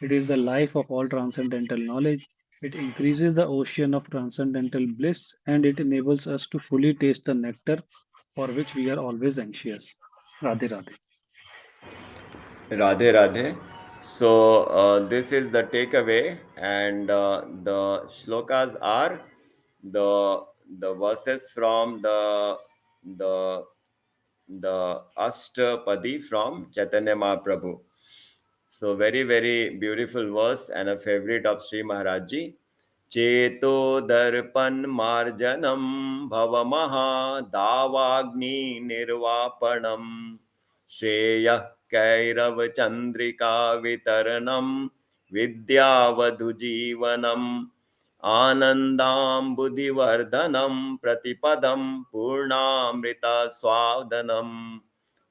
Speaker 2: It is the life of all transcendental knowledge. It increases the ocean of transcendental bliss, and it enables us to fully taste the nectar for which we are always anxious. Radhe Radhe.
Speaker 1: Radhe Radhe. So this is the takeaway, and the shlokas are the verses from the the Ashtapadi from Chaitanya Mahaprabhu. So very beautiful verse and a favorite of Sri Maharaj Ji. Cheto darpan marjanam bhavamaha davagni nirvapanam Shreya kairav chandrika vitaranam vidyavadhu jivanam Anandam buddhivardhanam pratipadam purnamrita swadanam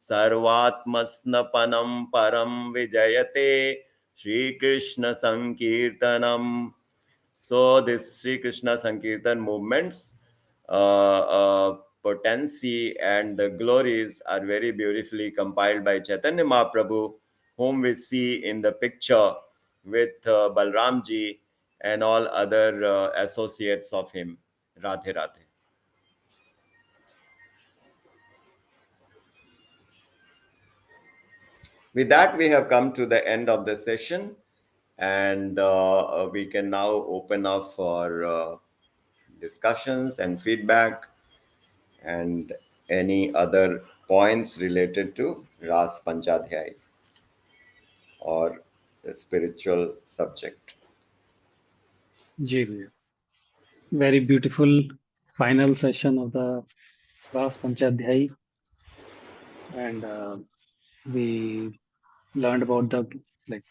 Speaker 1: Sarvatmasnapanam param vijayate Shri Krishna Sankirtanam. So this Sri Krishna Sankirtan movements potency and the glories are very beautifully compiled by Chaitanya Mahaprabhu, whom we see in the picture with Balramji and all other associates of him. Radhe Radhe. With that, we have come to the end of the session, and we can now open up for discussions and feedback and any other points related to Ras Panchadhyay or the spiritual subject.
Speaker 2: जी भैया. Very beautiful final session of the Ras Panchadhyay, and we learned about the, like,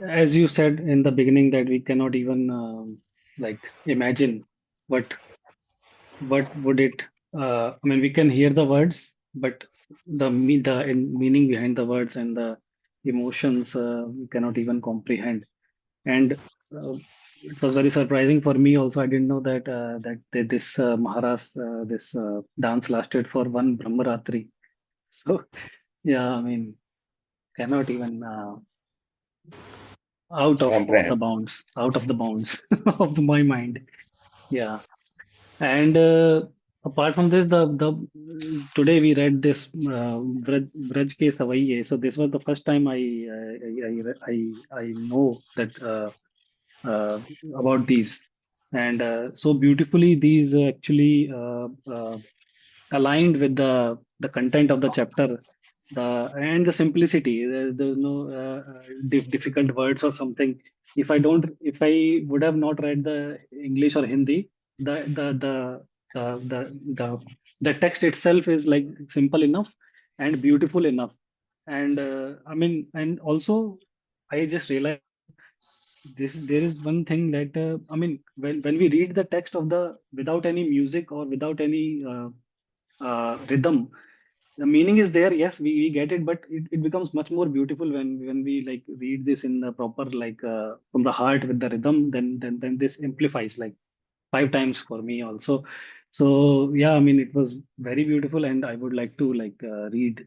Speaker 2: as you said in the beginning, that we cannot even like imagine what would it. I mean, we can hear the words, but meaning behind the words and the emotions we cannot even comprehend. And it was very surprising for me also. I didn't know that this Maharas this dance lasted for one Brahmaratri. So yeah, I mean, cannot even
Speaker 1: Comprehend.
Speaker 2: out of the bounds of my mind. Yeah, and apart from this, the today we read this Braj Ke Savaiye. So this was the first time I know that. Uh, about these, and so beautifully these actually aligned with the content of the chapter, the simplicity. There's no difficult words or something. If I would have not read the English or Hindi, the the the the the, the text itself is like simple enough and beautiful enough. And I mean, and also I just realized this there is one thing that I mean, when we read the text of the without any music or without any rhythm, the meaning is there. Yes, we get it, but it becomes much more beautiful when we like read this in the proper, like from the heart with the rhythm. Then this amplifies like five times for me also. So yeah, I mean, it was very beautiful, and I would like to read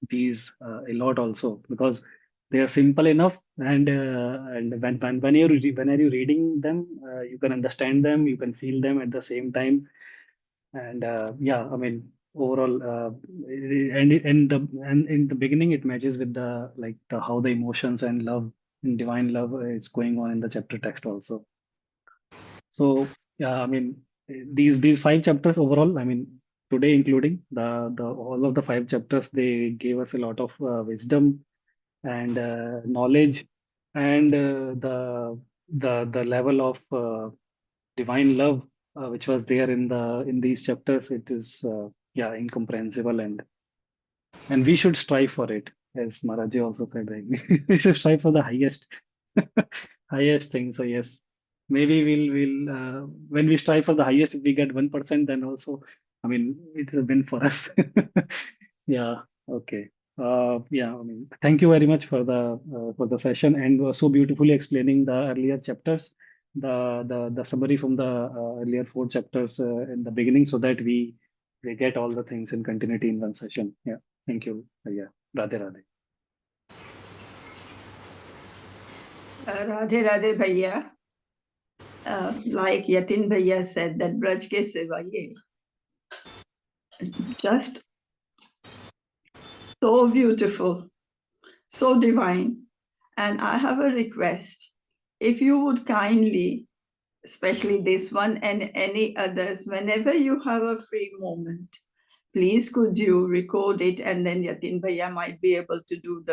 Speaker 2: these a lot also, because they are simple enough, and when are you reading them, you can understand them, you can feel them at the same time, and yeah, I mean, overall, and in the beginning, it matches with the how the emotions and love and divine love is going on in the chapter text also. So yeah, I mean, these five chapters overall, I mean, today including the all of the five chapters, they gave us a lot of wisdom and knowledge, and the level of divine love which was there in these chapters. It is yeah, incomprehensible, and we should strive for it, as Maharaji also said, right? We should strive for the highest highest thing. So yes, maybe we'll when we strive for the highest, if we get 1%, then also, I mean, it's a win for us. Yeah. Okay. Yeah. I mean, thank you very much for the session, and so beautifully explaining the earlier chapters, the summary from the earlier four chapters in the beginning, so that we get all the things in continuity in one session. Yeah. Thank you. Yeah. Radhe Radhe.
Speaker 3: Radhe Radhe Bhaiya. Like Yatin Bhaiya said, that Braj ke Sevaiye, just so beautiful, so divine. And I have a request. If you would kindly, especially this one and any others, whenever you have a free moment, please could you record it, and then Yatin Bhaiya might be able to do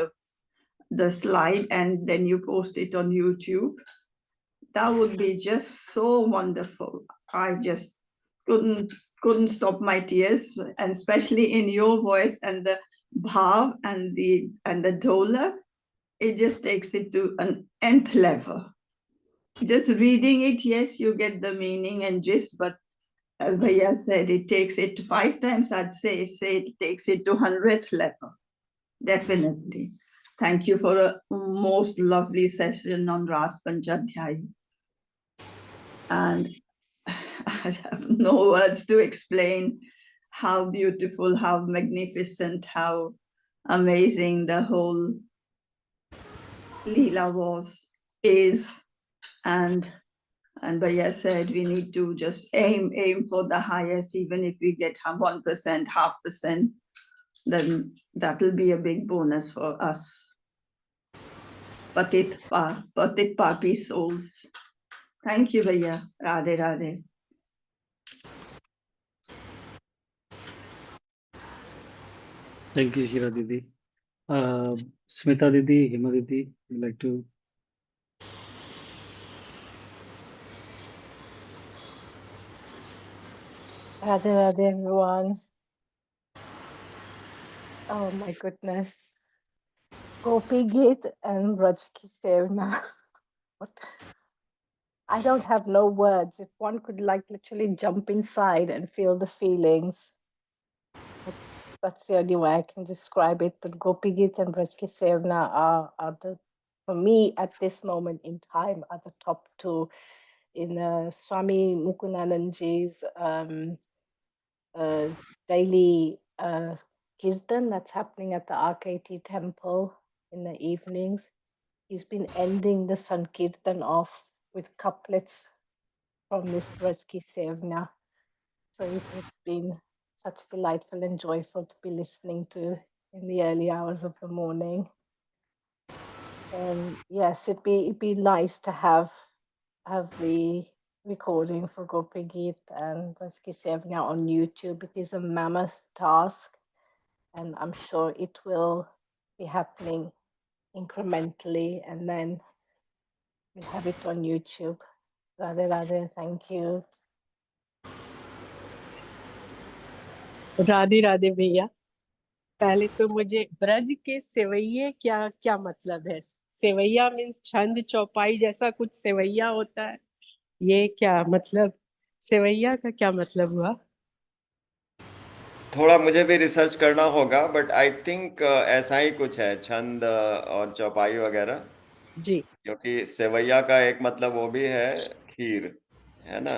Speaker 3: the slide, and then you post it on YouTube. That would be just so wonderful. I just couldn't stop my tears, and especially in your voice and the bhav and the dola, it just takes it to an nth level. Just reading it, yes, you get the meaning and gist, but as Bhaiya said, it takes it to 5 times. I'd say it takes it to 100th level. Definitely. Thank you for a most lovely session on Ras Panchadhyay. And I have no words to explain how beautiful, how magnificent, how amazing the whole Leela was, is. And Bhaiya said we need to just aim for the highest, even if we get 1%, 0.5%, then that will be a big bonus for us. Patit Papi souls. Thank you, Bhaiya. Radhe Radhe.
Speaker 2: Thank you, Shira Didi. Smita Didi, Hima Didi, would you like to?
Speaker 4: Radhe Radhe, everyone. Oh my goodness. Gopi Git and Braj Ki Sevna. What? I don't have no words. If one could literally jump inside and feel the feelings, that's the only way I can describe it. But Gopi Git and Braj Ki Sevna are the, for me at this moment in time, are the top two in Swami Mukundananji's daily kirtan that's happening at the RKT temple in the evenings. He's been ending the Sankirtan off with couplets from this Braj Ki Sevna. So it has been such delightful and joyful to be listening to in the early hours of the morning. And yes, it'd be nice to have the recording for Gopi Geet and Braj Ki Sevna on YouTube. It is a mammoth task, and I'm sure it will be happening incrementally, and then we'll have it on YouTube. Radhe Radhe, thank you.
Speaker 5: Radhe Radhe भैया। पहले तो मुझे ब्रज के सेवैये क्या क्या मतलब है? Sewaiya means छंद चौपाई जैसा कुछ सेवैया होता है, ये क्या मतलब? सेवैया का क्या मतलब हुआ?
Speaker 1: थोड़ा मुझे भी रिसर्च करना होगा, बट आई थिंक ऐसा ही कुछ है, छंद और चौपाई वगैरह।
Speaker 5: जी
Speaker 1: क्योंकि सेवैया का एक मतलब वो भी है खीर, है ना?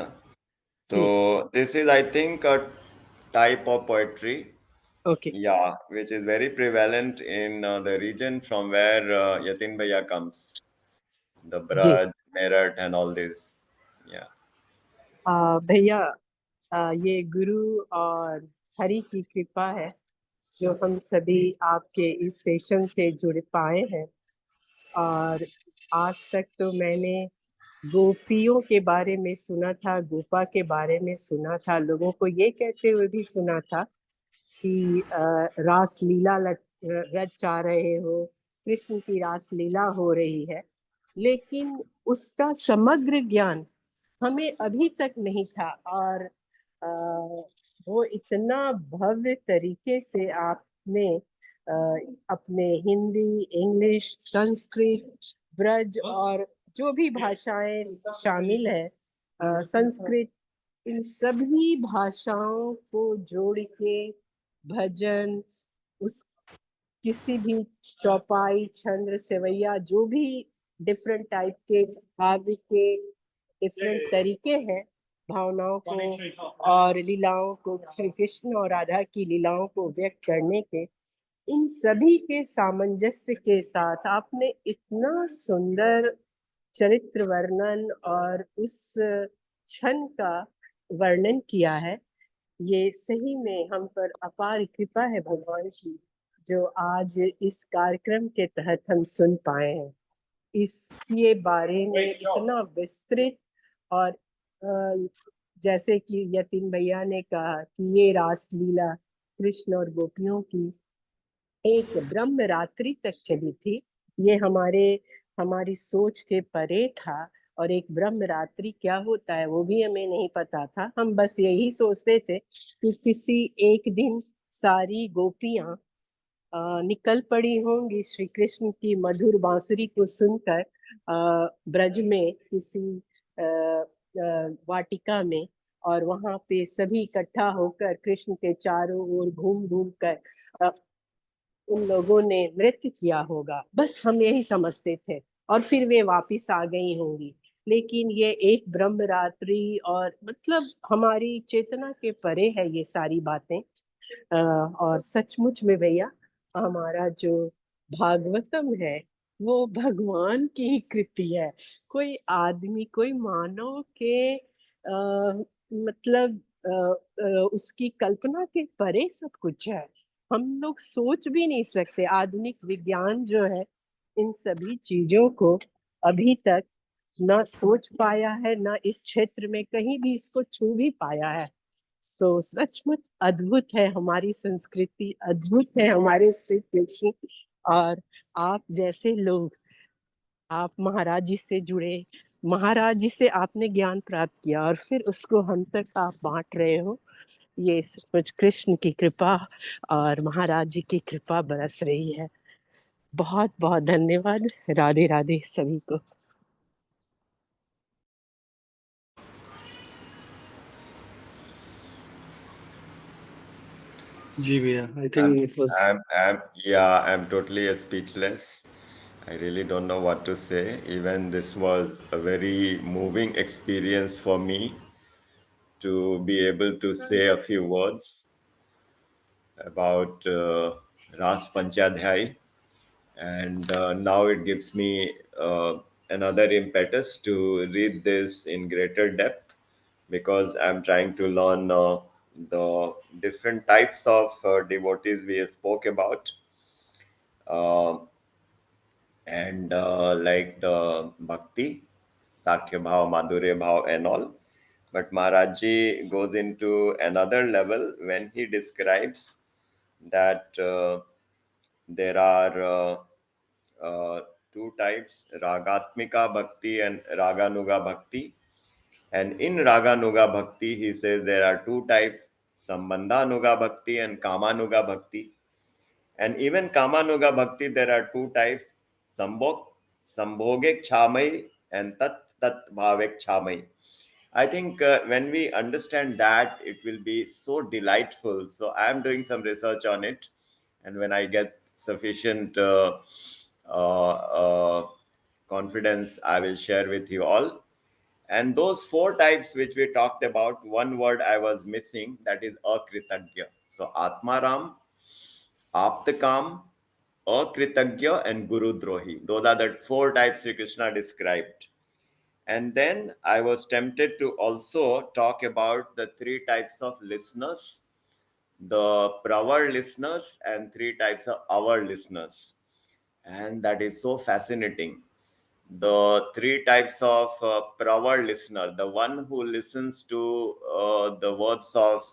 Speaker 1: So this is, I think, a type of poetry,
Speaker 5: okay
Speaker 1: yeah, which is very prevalent in the region from where Yatin Bhaiya comes, the
Speaker 5: ji
Speaker 1: Braj, Meerut, and all this. Yeah.
Speaker 5: भैया ये गुरु और हरि की कृपा है जो हम सभी आपके इस सेशन से जुड़ पाए हैं। और आज तक तो मैंने गोपियों के बारे में सुना था, गोपा के बारे में सुना था, लोगों को ये कहते हुए भी सुना था कि रास लीला रचा रहे हो, कृष्ण की रास लीला हो रही है, लेकिन उसका समग्र ज्ञान हमें अभी तक नहीं था। और वो इतना भव्य तरीके से आपने अपने हिंदी, इंग्लिश, संस्कृत, ब्रज और जो भी भाषाएं शामिल है, संस्कृत, इन सभी भाषाओं को जोड़ के भजन, उस किसी भी चौपाई, छंद, सेवैया, जो भी डिफरेंट टाइप के काव्य के डिफरेंट तरीके हैं भावनाओं को और लीलाओं को, श्री कृष्ण और राधा की लीलाओं को व्यक्त करने के, इन सभी के सामंजस्य के साथ आपने इतना सुंदर चरित्र वर्णन और उस क्षण का वर्णन किया है। ये सही में हम पर अपार कृपा है भगवान की, जो आज इस कार्यक्रम के तहत हम सुन पाए हैं। इसके बारे में इतना विस्तृत और जैसे कि यतीन भैया ने कहा कि ये रास लीला कृष्ण और गोपियों की एक ब्रह्म रात्रि तक चली थी, ये हमारी सोच के परे था। और एक ब्रह्म रात्रि क्या होता है वो भी हमें नहीं पता था। हम बस यही सोचते थे कि किसी एक दिन सारी गोपियां निकल पड़ी होंगी श्री कृष्ण की मधुर बांसुरी को सुनकर ब्रज में किसी वाटिका में, और वहां पे सभी इकट्ठा होकर कृष्ण के चारों ओर घूम घूम कर उन लोगों ने नृत्य किया होगा, बस हम यही समझते थे, और फिर वे वापिस आ गई होंगी। लेकिन ये एक ब्रह्म रात्रि और मतलब हमारी चेतना के परे है ये सारी बातें। और सचमुच में भैया हमारा जो भागवतम है वो भगवान की ही कृति है। कोई आदमी, कोई मानव के मतलब उसकी कल्पना के परे सब कुछ है। हम लोग सोच भी नहीं सकते। आधुनिक विज्ञान जो है इन सभी चीजों को अभी तक ना सोच पाया है, ना इस क्षेत्र में कहीं भी इसको छू भी पाया है। सो सचमुच अद्भुत है हमारी संस्कृति, अद्भुत है हमारे श्री कृष्ण। और आप जैसे लोग, आप महाराज जी से जुड़े, महाराज जी से आपने ज्ञान प्राप्त किया और फिर उसको हम तक आप बांट रहे हो, ये सचमुच कृष्ण की कृपा और महाराज जी की कृपा बरस रही है। बहुत बहुत धन्यवाद। राधे राधे सभी को।
Speaker 2: जी भैया, I
Speaker 1: I'm,
Speaker 2: think it was
Speaker 1: yeah, I'm totally speechless. I really don't know what to say. Even this was a very moving experience for me to be able to say a few words about Ras Panchadhyay. And now it gives me another impetus to read this in greater depth because I'm trying to learn the different types of devotees we spoke about. Uh, and like the bhakti, Sakya Bhav, Madhurya Bhav, and all. But Maharaji goes into another level when he describes that there are two types, Ragatmika Bhakti and Raganuga Bhakti. And in Raganuga Bhakti, he says there are two types, Sambandhanuga Bhakti and Kamanuga Bhakti. And even Kamanuga Bhakti, there are two types, Sambhog, Sambhogek Chamai and Tat Bhavek Chamai. I think when we understand that, it will be so delightful. So I am doing some research on it, and when I get sufficient uh, confidence, I will share with you all. And those 4 types which we talked about, one word I was missing, that is akritagya. So Atmaram, Aptakam, Akritagya, and Guru Drohi. Those are the 4 types Sri Krishna described. And then I was tempted to also talk about the 3 types of listeners, the pravar listeners, and 3 types of our listeners. And that is so fascinating. The 3 types of pravar listener, the one who listens to the words of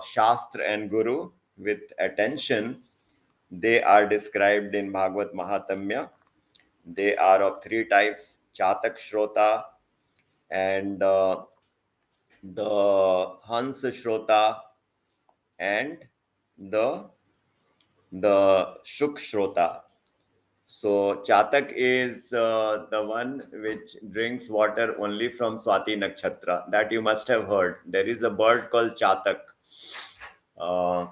Speaker 1: Shastra and Guru with attention, they are described in Bhagavad Mahatamya. They are of 3 types: Chatak Shrota, and the Hans Shrota, and the Shuk Shrota. So Chatak is the one which drinks water only from Swati Nakshatra. That you must have heard. There is a bird called Chatak. Uh,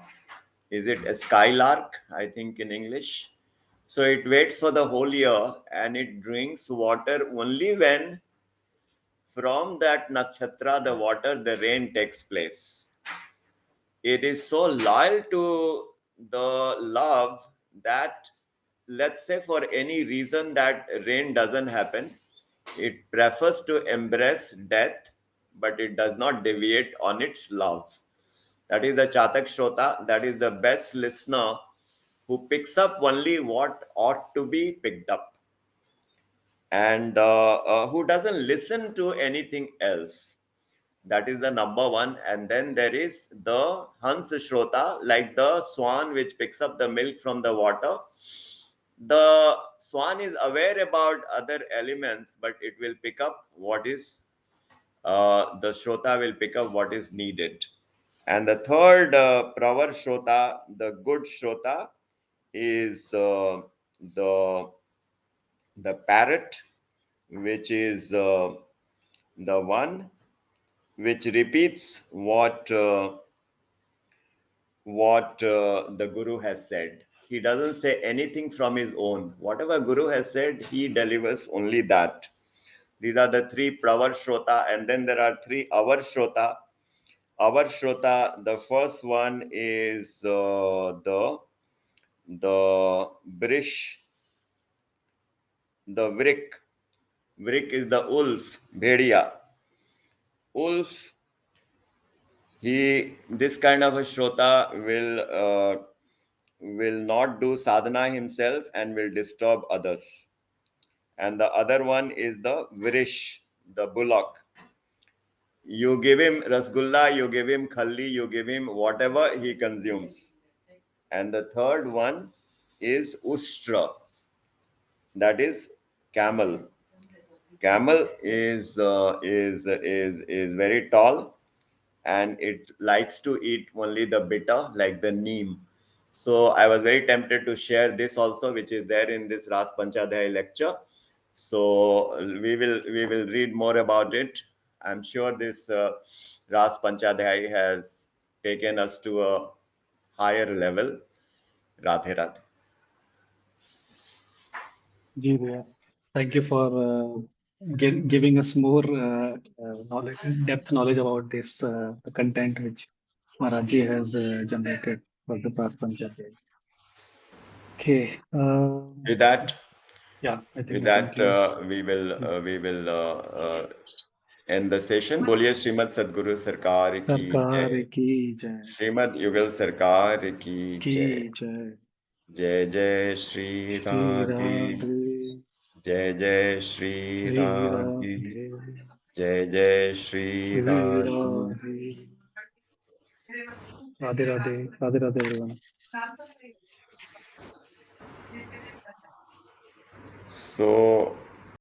Speaker 1: is it a skylark? I think in English. So it waits for the whole year and it drinks water only when from that nakshatra, the water, the rain takes place. It is so loyal to the love that, let's say, for any reason that rain doesn't happen, it prefers to embrace death, but it does not deviate on its love. That is the Chatak Shrota, that is the best listener who picks up only what ought to be picked up, and who doesn't listen to anything else. That is the number one. And then there is the Hans Shrota, like the swan which picks up the milk from the water. The swan is aware about other elements, but it will pick up what is, the Shrota will pick up what is needed. And the third Pravar Shrota, the good Shrota, is the parrot, which is the one which repeats what the Guru has said. He doesn't say anything from his own. Whatever Guru has said, he delivers only that. These are the 3 Pravar Shrota, and then there are 3 Avar Shrota. Avar Shrota, the first one is the Brish, the Vrik. Vrik is the wolf, Bhedia. Wolf, this kind of a Shrota will not do sadhana himself and will disturb others. And the other one is the Virish, the bullock. You give him rasgulla, you give him khalli, you give him whatever he consumes. And the third one is Ustra, that is camel. Camel is very tall, and it likes to eat only the bitter, like the neem. So I was very tempted to share this also, which is there in this Ras Panchadhyay lecture. So we will read more about it. I'm sure this Ras Panchadhyay has taken us to a higher level. Radhe Radhe.
Speaker 2: Ji, Bhaiya. Thank you for giving us more knowledge, depth knowledge about this the content which Maharaji has generated for the past Panchayat. Okay.
Speaker 1: With that,
Speaker 2: Yeah, I think
Speaker 1: with
Speaker 2: we can
Speaker 1: that,
Speaker 2: close.
Speaker 1: we will end the session. बोलिए श्रीमद सदगुरु सरकार की
Speaker 2: सरकार
Speaker 1: जय.
Speaker 2: की जय.
Speaker 1: श्रीमद युगल सरकार की जय.
Speaker 2: की जय.
Speaker 1: जय जय श्री
Speaker 2: श्री
Speaker 1: राधे.
Speaker 2: राधे.
Speaker 1: जय जय श्री
Speaker 2: श्री
Speaker 1: राधे.
Speaker 2: राधे.
Speaker 1: जय जय श्री
Speaker 2: श्री
Speaker 1: राधे.
Speaker 2: राधे. राधे राधे. राधे राधे everyone.
Speaker 1: So